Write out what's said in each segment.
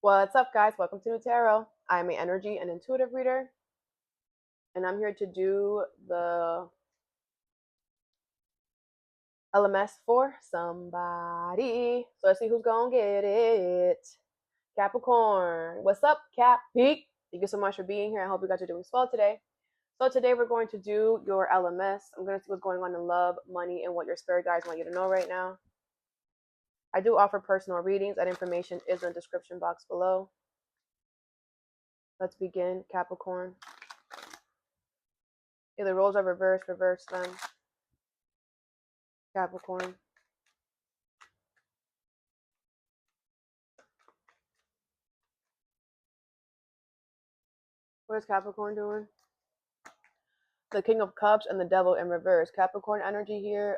What's up, guys? Welcome to Nutarot. I am an energy and intuitive reader, and I'm here to do the LMS for somebody. So let's see who's gonna get it. Capricorn. What's up, Cappy? Thank you so much for being here. I hope you guys are doing well today. So today we're going to do your LMS. I'm going to see what's going on in love, money, and what your spirit guides want you to know right now. I do offer personal readings. That information is in the description box below. Let's begin, Capricorn. Yeah, the roles are reversed, reverse them. Capricorn. What is Capricorn doing? The King of Cups and the Devil in reverse. Capricorn energy here.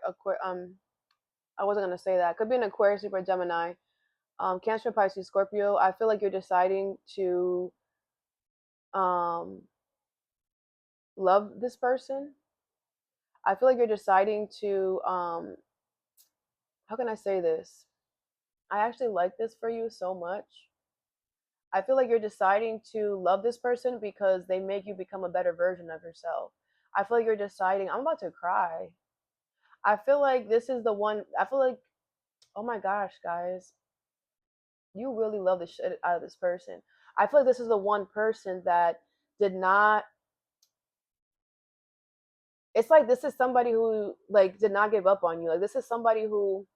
I wasn't gonna say that. Could be an Aquarius, Libra, Gemini. Cancer, Pisces, Scorpio. I feel like you're deciding to love this person. I feel like you're deciding to how can I say this? I actually like this for you so much. I feel like you're deciding to love this person because they make you become a better version of yourself. I feel like you're deciding, I'm about to cry. I feel like this is the one, I feel like, oh my gosh, guys, you really love the shit out of this person. I feel like this is the one person that did not, it's like this is somebody who like did not give up on you. Like this is somebody who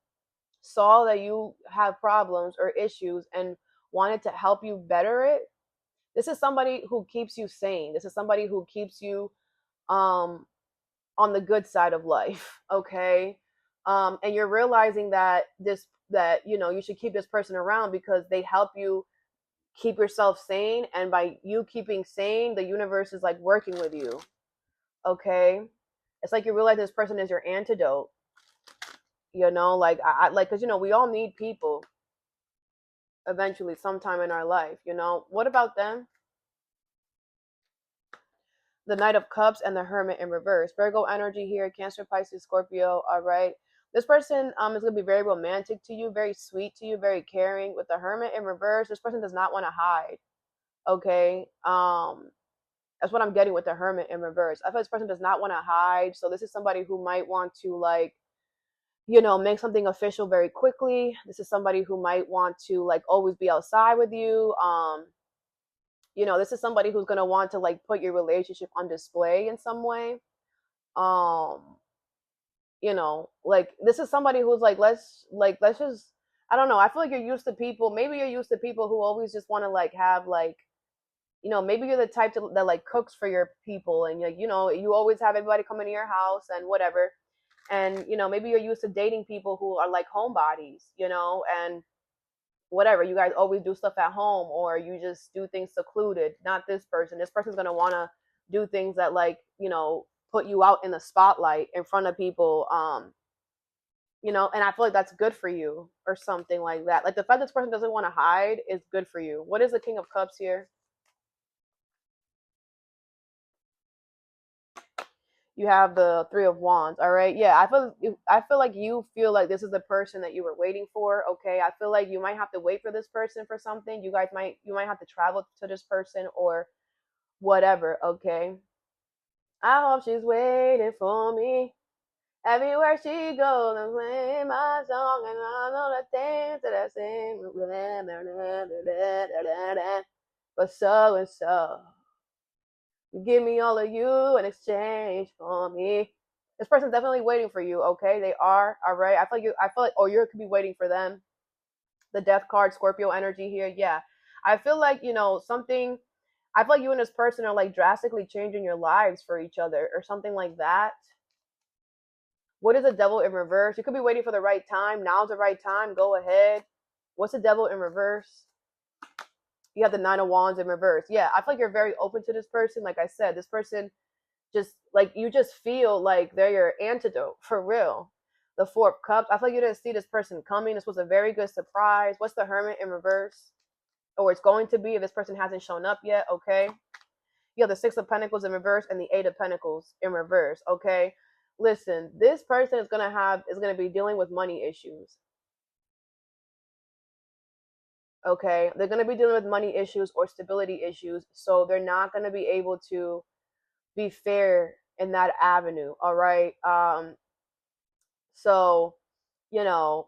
saw that you have problems or issues and wanted to help you better it. This is somebody who keeps you sane. This is somebody who keeps you um on the good side of life, okay? And you're realizing that you should keep this person around because they help you keep yourself sane, and by you keeping sane, the universe is like working with you, okay? It's like you realize this person is your antidote, like I like, because we all need people eventually sometime in our life. What about them? The Knight of Cups and the Hermit in reverse. Virgo energy here, Cancer, Pisces, Scorpio. All right. This person is going to be very romantic to you, very sweet to you, very caring. With the Hermit in reverse, this person does not want to hide. Okay. That's what I'm getting with the Hermit in reverse. I feel this person does not want to hide. So this is somebody who might want to make something official very quickly. This is somebody who might want to like always be outside with you. This is somebody who's going to want to like put your relationship on display in some way. um like this is somebody who's like, let's just, I don't know, I feel like you're used to people, maybe you're used to people who always just want to like have like, maybe you're the type that like cooks for your people, and like, you always have everybody coming to your house and whatever. And maybe you're used to dating people who are like homebodies, and whatever, you guys always do stuff at home, or you just do things secluded. Not this person. This person's going to want to do things that like, put you out in the spotlight in front of people. And I feel like that's good for you, or something like that. Like the fact that this person doesn't want to hide is good for you. What is the King of Cups here? You have the Three of Wands. All right. Yeah, I feel like you feel like this is the person that you were waiting for. Okay. I feel like you might have to wait for this person for something. You might have to travel to this person or whatever. Okay. I hope she's waiting for me. Everywhere she goes, I'm playing my song, and I know the things that I sing. But so and so, give me all of you in exchange for me. This person's definitely waiting for you. Okay, they are. All right. I feel like, or you could be waiting for them. The Death card, Scorpio energy here. Yeah, I feel like something. I feel like you and this person are like drastically changing your lives for each other, or something like that. What is the Devil in reverse? You could be waiting for the right time. Now's the right time. Go ahead. What's the Devil in reverse? You have the Nine of Wands in reverse. Yeah, I feel like you're very open to this person. Like I said, this person just like, you just feel like they're your antidote for real. The Four of Cups. I feel like you didn't see this person coming. This was a very good surprise. What's the Hermit in reverse? Or it's going to be if this person hasn't shown up yet. Okay. You have the Six of Pentacles in reverse and the Eight of Pentacles in reverse. Okay. Listen, this person is gonna be dealing with money issues. Okay, they're going to be dealing with money issues or stability issues, so they're not going to be able to be fair in that avenue. All right. So, you know,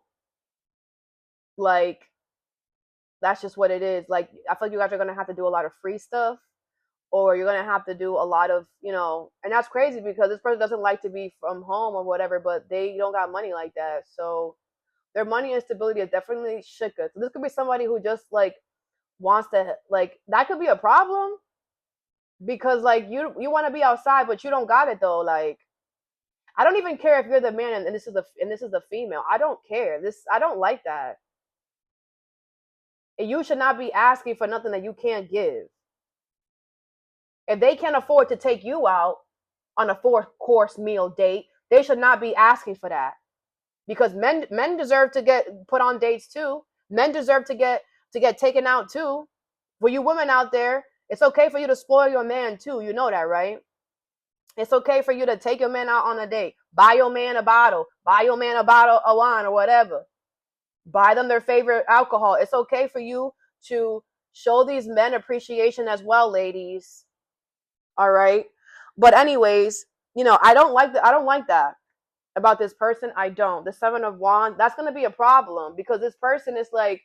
like that's just what it is. Like I feel like you guys are gonna have to do a lot of free stuff, or you're gonna have to do a lot of, and that's crazy because this person doesn't like to be from home or whatever, but they don't got money like that. So their money and stability is definitely shika. So this could be somebody who just like wants to like that could be a problem because like you want to be outside but you don't got it though. Like I don't even care if you're the man and this is the female. I don't care. I don't like that. And you should not be asking for nothing that you can't give. If they can't afford to take you out on a 4-course meal date, they should not be asking for that. Because men deserve to get put on dates too. Men deserve to get taken out too. For you women out there, it's okay for you to spoil your man too. You know that, right? It's okay for you to take your man out on a date. Buy your man a bottle. Buy your man a bottle of wine or whatever. Buy them their favorite alcohol. It's okay for you to show these men appreciation as well, ladies. All right. But anyways, I don't like that about this person. I don't. The 7 of Wands, that's going to be a problem because this person is like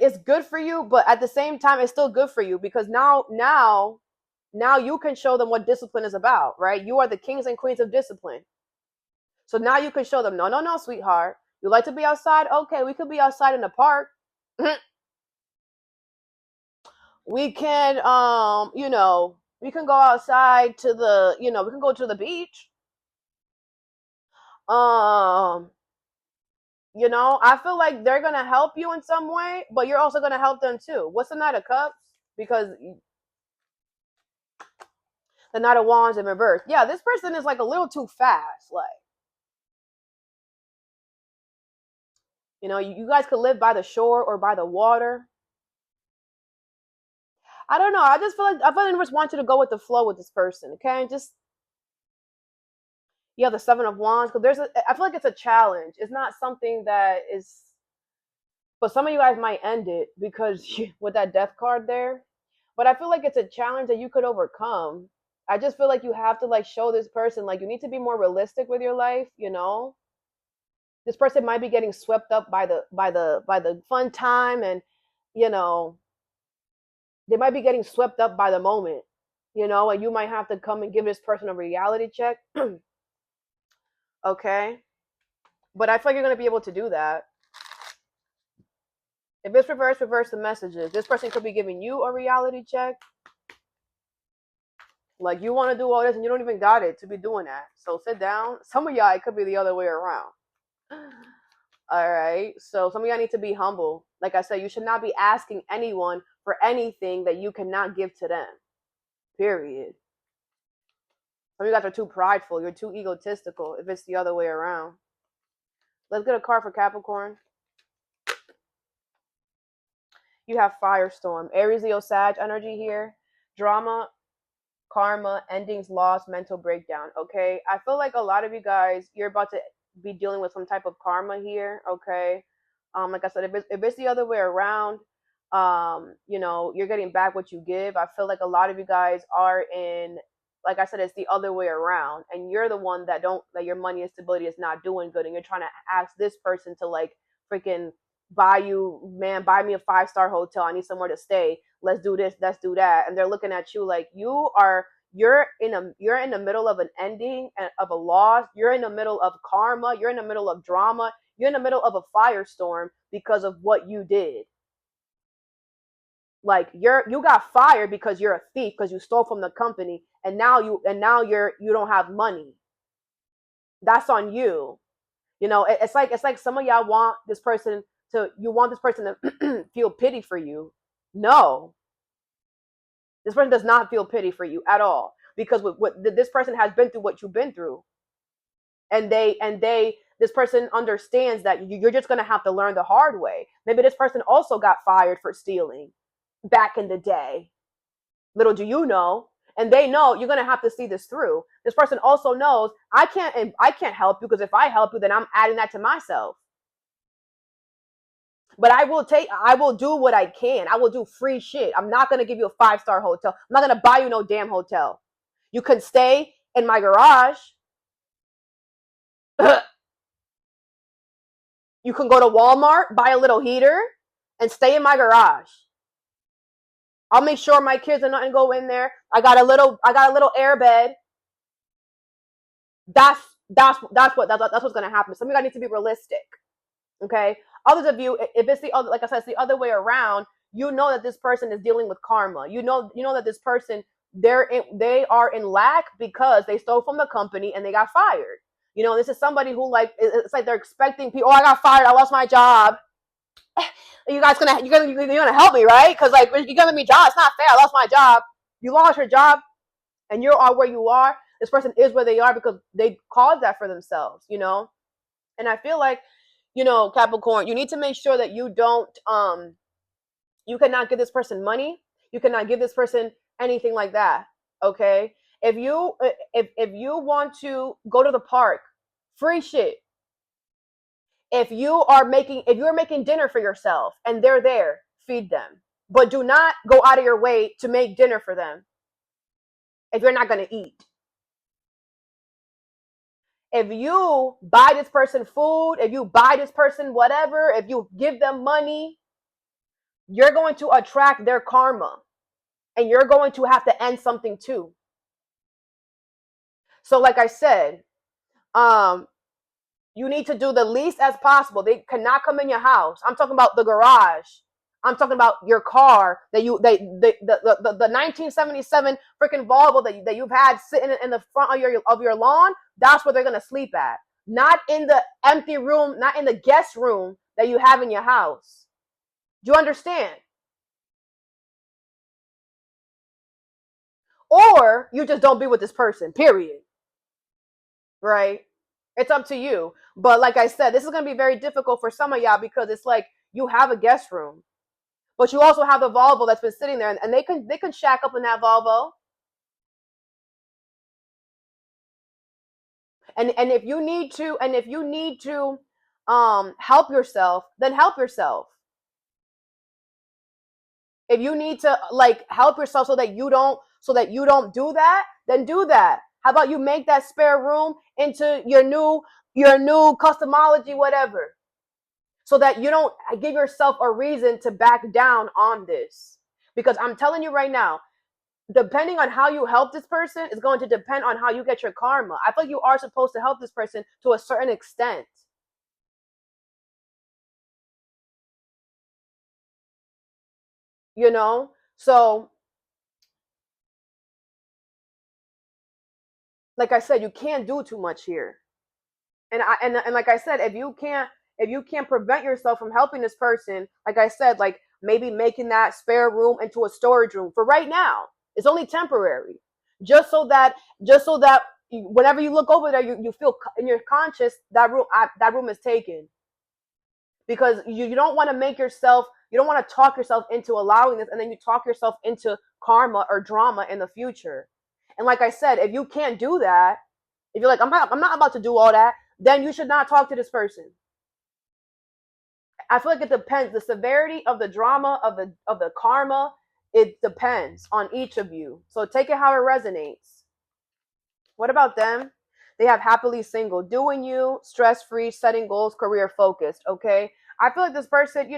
it's good for you, but at the same time it's still good for you because now you can show them what discipline is about, right? You are the kings and queens of discipline. So now you can show them, no, sweetheart. You like to be outside? Okay, we could be outside in the park. We can, we can go outside to we can go to the beach. I feel like they're going to help you in some way, but you're also going to help them too. What's the Knight of Cups? Because the Knight of Wands in reverse. Yeah, this person is like a little too fast. Like, you guys could live by the shore or by the water. I don't know. I just feel like the universe wants you to go with the flow with this person. Okay, just the 7 of Wands because I feel like it's a challenge. It's not something that is. But some of you guys might end it because with that Death card there. But I feel like it's a challenge that you could overcome. I just feel like you have to like show this person like you need to be more realistic with your life. This person might be getting swept up by the fun time and they might be getting swept up by the moment, and you might have to come and give this person a reality check. Okay. But I feel like you're going to be able to do that. If it's reverse the messages. This person could be giving you a reality check. Like you want to do all this and you don't even got it to be doing that. So sit down. Some of y'all, it could be the other way around. All right. So some of y'all need to be humble. Like I said, you should not be asking anyone for anything that you cannot give to them. Period. Some of you guys are too prideful. You're too egotistical if it's the other way around. Let's get a card for Capricorn. You have Firestorm. Aries, Leo, Sag energy here. Drama, karma, endings, loss, mental breakdown. Okay. I feel like a lot of you guys, you're about to be dealing with some type of karma here. Okay. Like I said, if it's the other way around, you're getting back what you give. I feel like a lot of you guys are in, like I said, it's the other way around, and you're the one that your money and stability is not doing good, and you're trying to ask this person to like freaking buy me a 5-star hotel. I need somewhere to stay. Let's do this. Let's do that. And they're looking at you like you're in the middle of an ending of a loss. You're in the middle of karma. You're in the middle of drama. You're in the middle of a firestorm because of what you did. Like you got fired because you're a thief because you stole from the company, and now you don't have money. That's on you. It's like some of y'all want this person to feel pity for you. No, this person does not feel pity for you at all because this person has been through what you've been through, and this person understands that you're just gonna have to learn the hard way. Maybe this person also got fired for stealing back in the day. Little do you know, and they know you're gonna have to see this through. This person also knows I can't help you because if I help you, then I'm adding that to myself. But I will do what I can. I will do free shit. I'm not going to give you a 5-star hotel. I'm not going to buy you no damn hotel. You can stay in my garage. You can go to Walmart, buy a little heater, and stay in my garage. I'll make sure my kids are not gonna go in there. I got a little air bed. That's what's gonna happen. Some of you guys need to be realistic. Okay. Others of you, if it's the other, like I said, it's the other way around. You know that this person is dealing with karma. You know that this person they are in lack because they stole from the company and they got fired. You know, this is somebody who like it's like they're expecting people. Oh, I got fired. I lost my job. You guys you're gonna help me, right? Because like you're giving me job. It's not fair. I lost my job. You lost your job, and you are where you are. This person is where they are because they caused that for themselves. You know, and I feel like, you know, Capricorn, you need to make sure that you don't you cannot give this person money. You cannot give this person anything like that. Okay, if you want to go to the park, free shit. If you're making dinner for yourself and they're there, feed them. But do not go out of your way to make dinner for them if you're not going to eat. If you buy this person food, if you buy this person whatever, if you give them money, you're going to attract their karma. And you're going to have to end something too. So like I said, you need to do the least as possible. They cannot come in your house. I'm talking about the garage. I'm talking about your car that the 1977 freaking Volvo that you've had sitting in the front of your lawn. That's where they're gonna sleep at. Not in the empty room, not in the guest room that you have in your house. Do you understand? Or you just don't be with this person, period. Right? It's up to you. But like I said, this is going to be very difficult for some of y'all because it's like you have a guest room, but you also have the Volvo that's been sitting there, and they can shack up in that Volvo. And if you need to help yourself, then help yourself. If you need to like help yourself so that you don't do that, then do that. How about you make that spare room into your new customology, whatever, so that you don't give yourself a reason to back down on this. Because I'm telling you right now, depending on how you help this person is going to depend on how you get your karma. I feel like you are supposed to help this person to a certain extent. You know? So, like I said, you can't do too much here. And like I said, if you can't prevent yourself from helping this person, like I said, like maybe making that spare room into a storage room for right now. It's only temporary. Just so that whenever you look over there, you feel in your conscious that room is taken. Because you don't want to you don't want to talk yourself into allowing this, and then you talk yourself into karma or drama in the future. And like I said, if you can't do that, if you're like, I'm not about to do all that, then you should not talk to this person. I feel like it depends. The severity of the drama of the karma, it depends on each of you. So take it how it resonates. What about them? They have happily single, doing you, stress-free, setting goals, career focused. Okay. I feel like this person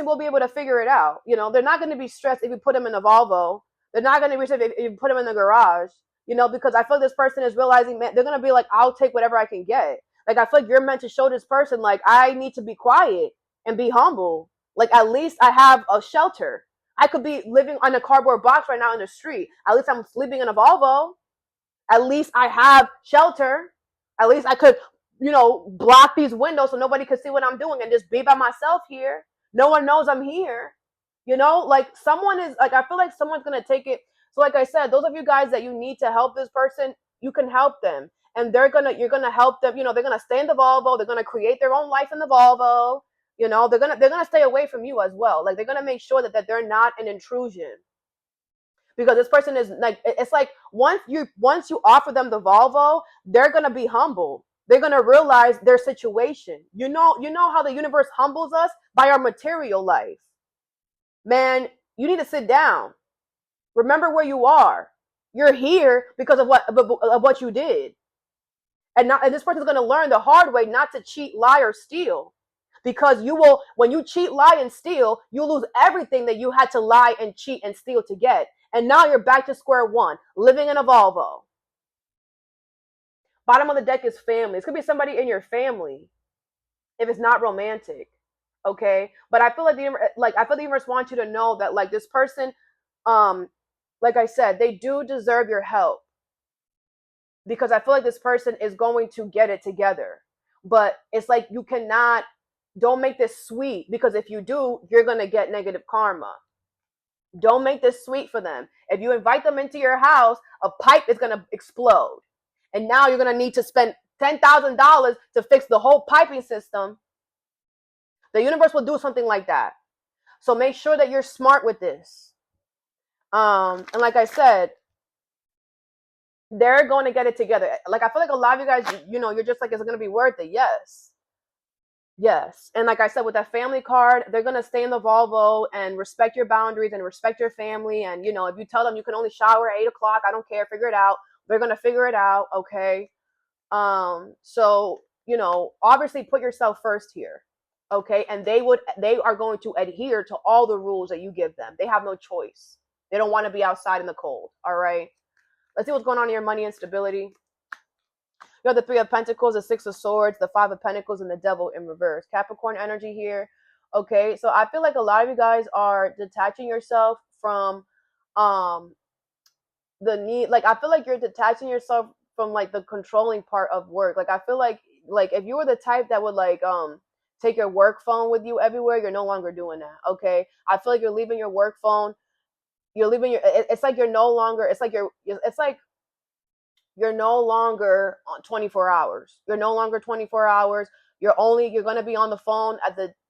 will be able to figure it out. You know, they're not going to be stressed if you put them in a Volvo. They're not going to be stressed if you put them in the garage. You know, because I feel like this person is realizing, man, they're going to be like, I'll take whatever I can get. Like, I feel like you're meant to show this person, like, I need to be quiet and be humble. Like, at least I have a shelter. I could be living on a cardboard box right now in the street. At least I'm sleeping in a Volvo. At least I have shelter. At least I could, block these windows so nobody could see what I'm doing and just be by myself here. No one knows I'm here. Like someone is like, I feel like someone's going to take it. So like I said, those of you guys that you need to help this person, you can help them. And you're going to help them. They're going to stay in the Volvo. They're going to create their own life in the Volvo. They're going to stay away from you as well. Like they're going to make sure that they're not an intrusion. Because this person is like, it's like once you offer them the Volvo, they're going to be humble. They're going to realize their situation. You know how the universe humbles us by our material life. Man, you need to sit down. Remember where you are. You're here because of what you did. And this person's going to learn the hard way not to cheat, lie, or steal. Because when you cheat, lie, and steal, you lose everything that you had to lie and cheat and steal to get. And now you're back to square one, living in a Volvo. Bottom of the deck is family. It's going to be somebody in your family if it's not romantic. Okay? But I feel like the universe wants you to know that like this person, like I said, they do deserve your help. Because I feel like this person is going to get it together. But it's like don't make this sweet, because if you do, you're going to get negative karma. Don't make this sweet for them. If you invite them into your house, a pipe is going to explode. And now you're going to need to spend $10,000 to fix the whole piping system. The universe will do something like that. So make sure that you're smart with this. And like I said, they're going to get it together. Like, I feel like a lot of you guys, you're just like, is it going to be worth it? Yes. And like I said, with that family card, they're going to stay in the Volvo and respect your boundaries and respect your family. And, if you tell them you can only shower at 8 o'clock, I don't care, figure it out. They're going to figure it out. Okay. So, obviously put yourself first here. Okay. And they are going to adhere to all the rules that you give them. They have no choice. They don't want to be outside in the cold. All right. Let's see what's going on in your money and stability. You have the 3 of Pentacles, the 6 of Swords, the 5 of Pentacles, and the Devil in reverse. Capricorn energy here. Okay, so I feel like a lot of you guys are detaching yourself from the need. Like, I feel like you're detaching yourself from like the controlling part of work. Like, I feel like if you were the type that would take your work phone with you everywhere, you're no longer doing that. Okay, I feel like you're leaving your work phone. You're leaving it's like you're no longer, you're no longer on 24 hours. You're no longer 24 hours. You're going to be on the phone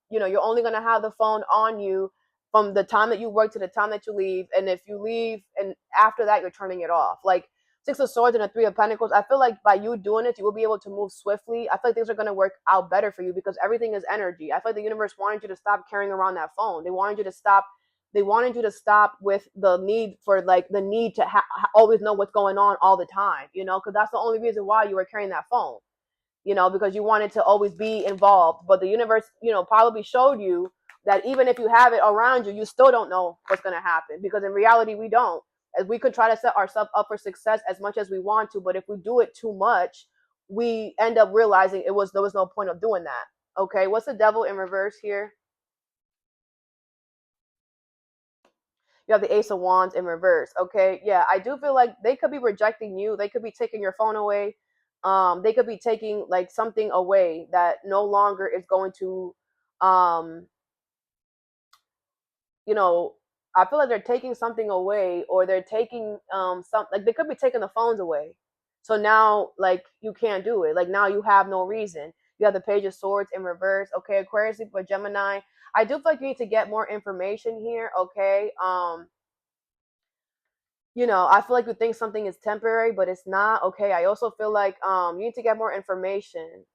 you're only going to have the phone on you from the time that you work to the time that you leave. And if you leave and after that, you're turning it off. Like 6 of Swords and a 3 of Pentacles. I feel like by you doing it, you will be able to move swiftly. I feel like things are going to work out better for you because everything is energy. I feel like the universe wanted you to stop carrying around that phone. They wanted you to stop with the need to always know what's going on all the time, because that's the only reason why you were carrying that phone, because you wanted to always be involved. But the universe, probably showed you that even if you have it around you, you still don't know what's going to happen, because in reality, we don't. As we could try to set ourselves up for success as much as we want to, but if we do it too much, we end up realizing there was no point of doing that. Okay, what's the Devil in reverse here? You have the Ace of Wands in reverse. Okay, yeah, I do feel like they could be rejecting you. They could be taking your phone away. They could be taking like something away that no longer is going to, I feel like they're taking something away, or they're taking they could be taking the phones away. So now like you can't do it. Like now you have no reason. You have the Page of Swords in reverse. Okay, Aquarius, Libra, Gemini. I do feel like you need to get more information here. Okay. I feel like you think something is temporary, but it's not. Okay. I also feel like you need to get more information.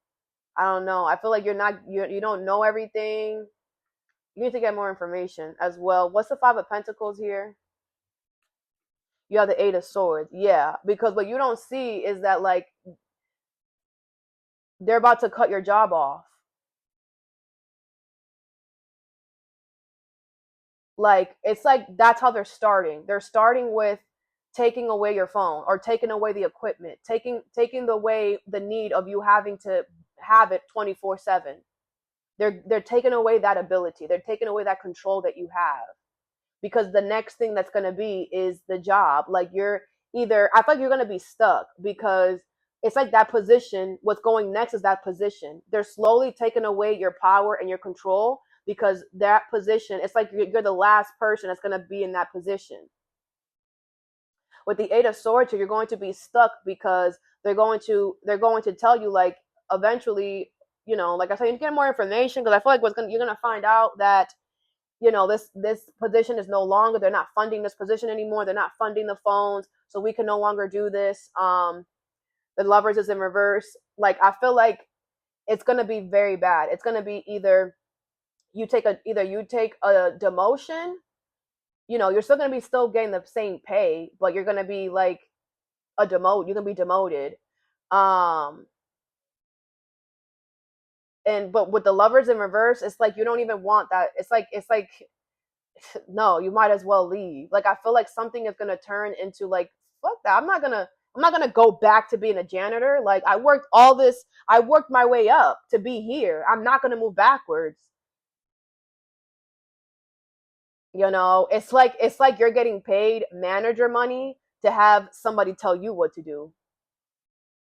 I don't know. I feel like you don't know everything. You need to get more information as well. What's the 5 of Pentacles here? You have the 8 of Swords. Yeah, because what you don't see is that like they're about to cut your job off. Like, it's like that's how they're starting. They're starting with taking away your phone, or taking away the equipment, taking away the need of you having to have it 24/7. They're taking away that ability. They're taking away that control that you have, because the next thing that's going to be is the job. Like I feel like you're going to be stuck, because it's like that position. What's going next is that position. They're slowly taking away your power and your control, because that position, it's like you're the last person that's going to be in that position. With the 8 of Swords, you're going to be stuck, because they're going to tell you like eventually, like I said, you get more information, because I feel like you're going to find out that this position is no longer, they're not funding this position anymore. They're not funding the phones, so we can no longer do this. The Lovers is in reverse. Like, I feel like it's gonna be very bad. It's gonna be either you take a demotion. You know, you're still gonna be still getting the same pay, but you're gonna be like you're gonna be demoted. Um and but with the Lovers in reverse, it's like you don't even want that. It's like no, you might as well leave. Like, I feel like something is gonna turn into like, fuck that. I'm not gonna go back to being a janitor. Like, I worked my way up to be here. I'm not gonna move backwards. You know, it's like you're getting paid manager money to have somebody tell you what to do.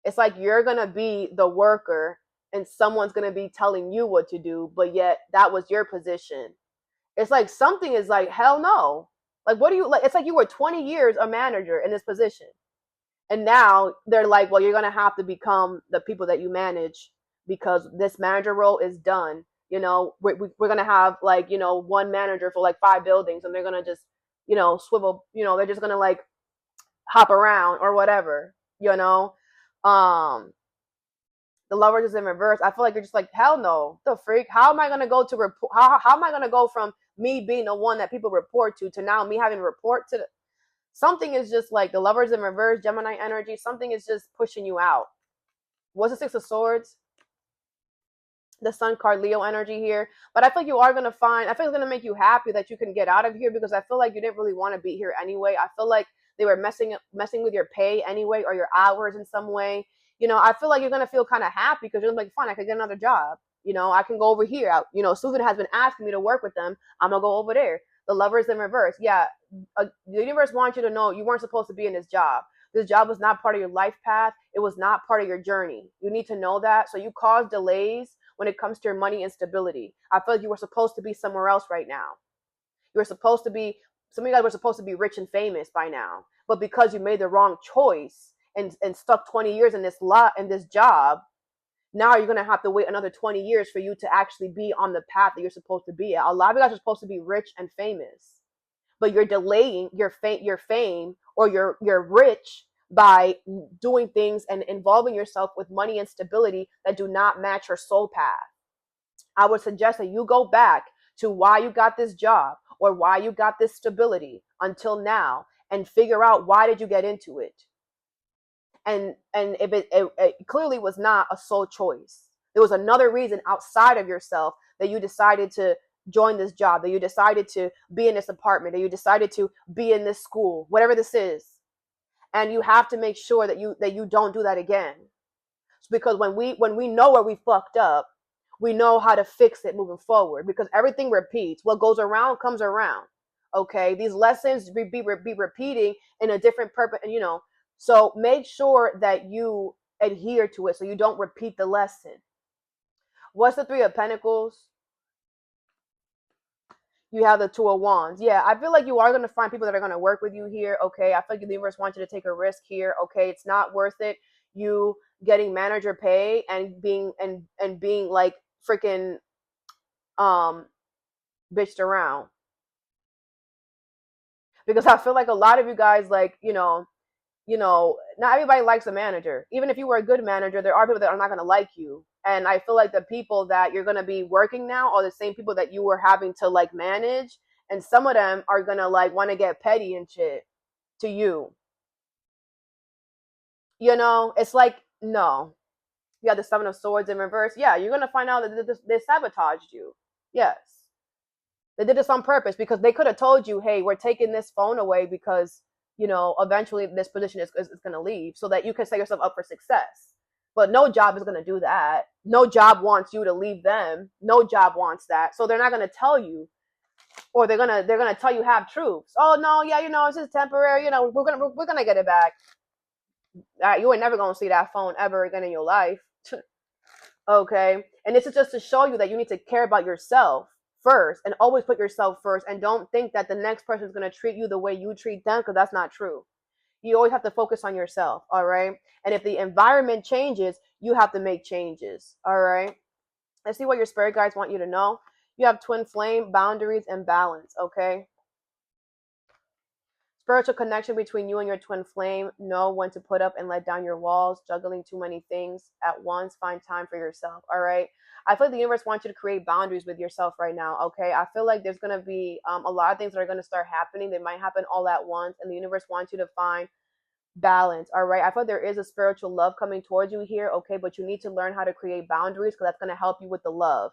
It's like you're gonna be the worker and someone's gonna be telling you what to do, but yet that was your position. It's like something is like, hell no. Like, what do you like? It's like you were 20 years a manager in this position. And now they're like, well, you're going to have to become the people that you manage because this manager role is done. You know, we're going to have like, you know, one manager for like 5 buildings, and they're going to just, you know, swivel, you know, they're just going to like hop around or whatever, you know. Um, the Lovers is in reverse. I feel like you're just like, hell no, the freak. How am I gonna go to report? How am I gonna go from me being the one that people report to now me having to report to something is just like the Lovers in reverse, Gemini energy. Something is just pushing you out. What's the Six of Swords? The Sun card, Leo energy here. But I feel like you are gonna find. I feel it's gonna make you happy that you can get out of here because I feel like you didn't really want to be here anyway. I feel like they were messing with your pay anyway or your hours in some way. You know, I feel like you're gonna feel kind of happy because you're like, fine, I can get another job. You know, I can go over here. You know, Susan has been asking me to work with them. I'm gonna go over there. The Lovers in reverse. Yeah, the universe wants you to know you weren't supposed to be in this job. This job was not part of your life path. It was not part of your journey. You need to know that. So you caused delays when it comes to your money and stability. I feel like you were supposed to be somewhere else right now. You were supposed to be, some of you guys were supposed to be rich and famous by now. But because you made the wrong choice and stuck 20 years in this job, now you're gonna have to wait another 20 years for you to actually be on the path that you're supposed to be at. A lot of you guys are supposed to be rich and famous, but you're delaying your fame or you're rich by doing things and involving yourself with money and stability that do not match your soul path. I would suggest that you go back to why you got this job or why you got this stability until now and figure out why did you get into it. And if it clearly was not a sole choice, there was another reason outside of yourself that you decided to join this job, that you decided to be in this apartment, that you decided to be in this school, whatever this is. And you have to make sure that you don't do that again. Because when we know where we fucked up, we know how to fix it moving forward, because everything repeats. What goes around comes around. Okay, these lessons be repeating in a different purpose, and you know, so make sure that you adhere to it so you don't repeat the lesson. What's the Three of Pentacles? You have the Two of Wands. Yeah, I feel like you are going to find people that are going to work with you here. Okay, I feel like the universe wants you to take a risk here. Okay, it's not worth it. You getting manager pay and being like freaking bitched around, because I feel like a lot of you guys, like, not everybody likes a manager. Even if you were a good manager, there are people that are not going to like you. And I feel like the people that you're going to be working now are the same people that you were having to like manage. And some of them are going to like want to get petty and shit to you. You know, it's like, no. You got the Seven of Swords in reverse. Yeah, you're going to find out that they sabotaged you. Yes. They did this on purpose because they could have told you, hey, we're taking this phone away because, eventually this position is going to leave, so that you can set yourself up for success. But no job is going to do that. No job wants you to leave them. No job wants that. So they're not going to tell you, or they're going to tell you half truths. Oh no, yeah, it's just temporary. We're going to get it back. You are never going to see that phone ever again in your life. Okay? And this is just to show you that you need to care about yourself first, and always put yourself first, and don't think that the next person is going to treat you the way you treat them, because that's not true. You always have to focus on yourself. All right? And if the environment changes, you have to make changes. All right? Let's see what your spirit guides want you to know. You have twin flame, boundaries, and balance. Okay? Spiritual connection between you and your twin flame. Know when to put up and let down your walls. Juggling too many things at once. Find time for yourself. All right. I feel like the universe wants you to create boundaries with yourself right now. Okay. I feel like there's going to be a lot of things that are going to start happening. They might happen all at once. And the universe wants you to find balance. All right. I feel like there is a spiritual love coming towards you here. Okay. But you need to learn how to create boundaries because that's going to help you with the love.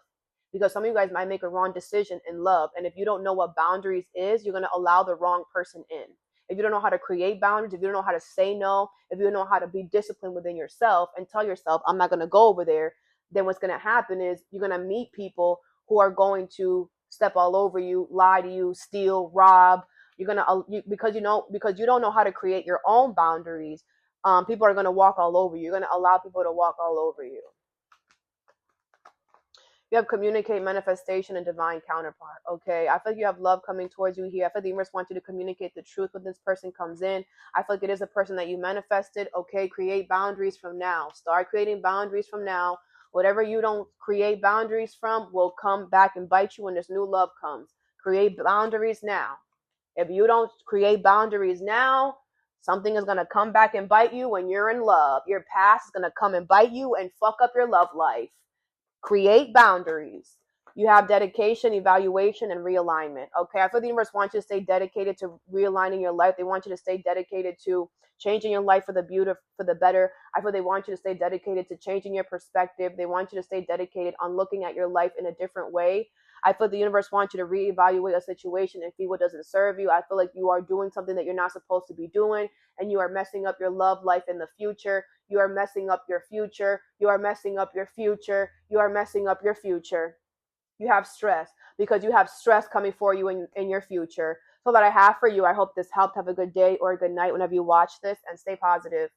Because some of you guys might make a wrong decision in love. And if you don't know what boundaries is, you're going to allow the wrong person in. If you don't know how to create boundaries, if you don't know how to say no, if you don't know how to be disciplined within yourself and tell yourself, I'm not going to go over there, then what's going to happen is you're going to meet people who are going to step all over you, lie to you, steal, rob. You're going to, because you don't know how to create your own boundaries, people are going to walk all over you. You're going to allow people to walk all over you. You have communicate, manifestation, and divine counterpart. Okay. I feel like you have love coming towards you here. I feel like the universe wants you to communicate the truth when this person comes in. I feel like it is a person that you manifested. Okay. Create boundaries from now. Start creating boundaries from now. Whatever you don't create boundaries from will come back and bite you when this new love comes. Create boundaries now. If you don't create boundaries now, something is going to come back and bite you when you're in love. Your past is going to come and bite you and fuck up your love life. Create boundaries. You have dedication, evaluation, and realignment. Okay. I feel the universe wants you to stay dedicated to realigning your life. They want you to stay dedicated to changing your life for the beautiful, for the better. I feel they want you to stay dedicated to changing your perspective. They want you to stay dedicated on looking at your life in a different way. I feel the universe wants you to reevaluate a situation and see what doesn't serve you. I feel like you are doing something that you're not supposed to be doing, and you are messing up your love life in the future. You are messing up your future. You are messing up your future. You are messing up your future. You have stress because you have stress coming for you in your future. So that I have for you. I hope this helped. Have a good day or a good night whenever you watch this, and stay positive.